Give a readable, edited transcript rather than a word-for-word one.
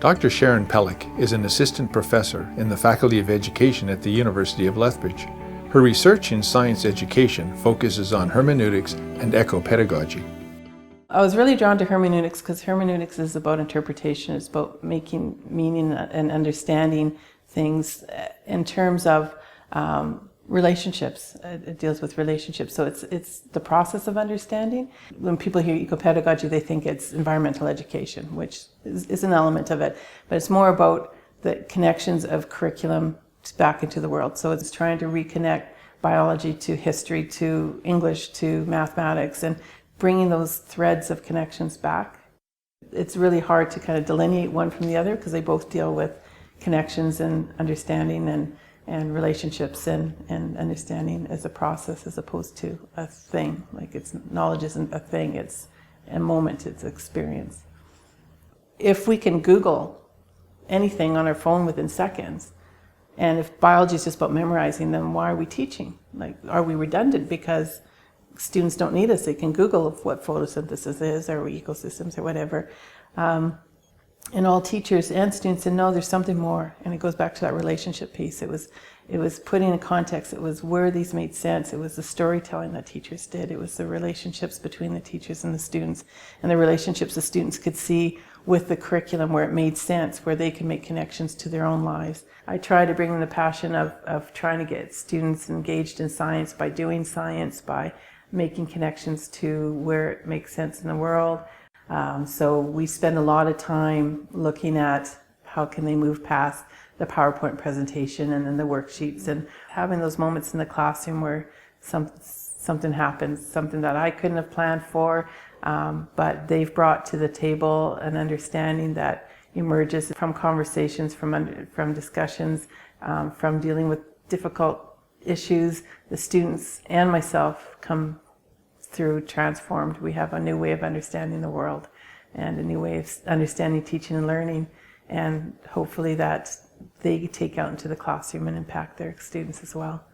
Dr. Sharon Pelech is an assistant professor in the Faculty of Education at the University of Lethbridge. Her research in science education focuses on hermeneutics and eco-pedagogy. I was really drawn to hermeneutics because hermeneutics is about interpretation. It's about making meaning and understanding things in terms of relationships. It deals with relationships. So it's the process of understanding. When people hear eco-pedagogy, they think it's environmental education, which is an element of it. But it's more about the connections of curriculum back into the world. So it's trying to reconnect biology to history, to English, to mathematics, and bringing those threads of connections back. It's really hard to kind of delineate one from the other because they both deal with connections and understanding and relationships and understanding as a process as opposed to a thing. Like knowledge isn't a thing, it's a moment, it's experience. If we can Google anything on our phone within seconds, and if biology is just about memorizing, then why are we teaching? Like, are we redundant because students don't need us? They can Google what photosynthesis is or ecosystems or whatever. And all teachers and students said, no, there's something more. And it goes back to that relationship piece. It was putting in context. It was where these made sense. It was the storytelling that teachers did. It was the relationships between the teachers and the students, and the relationships the students could see with the curriculum where it made sense, where they could make connections to their own lives. I try to bring in the passion of trying to get students engaged in science by doing science, by making connections to where it makes sense in the world. So we spend a lot of time looking at how can they move past the PowerPoint presentation and then the worksheets, and having those moments in the classroom where something happens, something that I couldn't have planned for, but they've brought to the table an understanding that emerges from conversations, from discussions, from dealing with difficult issues. The students and myself come through transformed. We have a new way of understanding the world and a new way of understanding teaching and learning, and hopefully that they take out into the classroom and impact their students as well.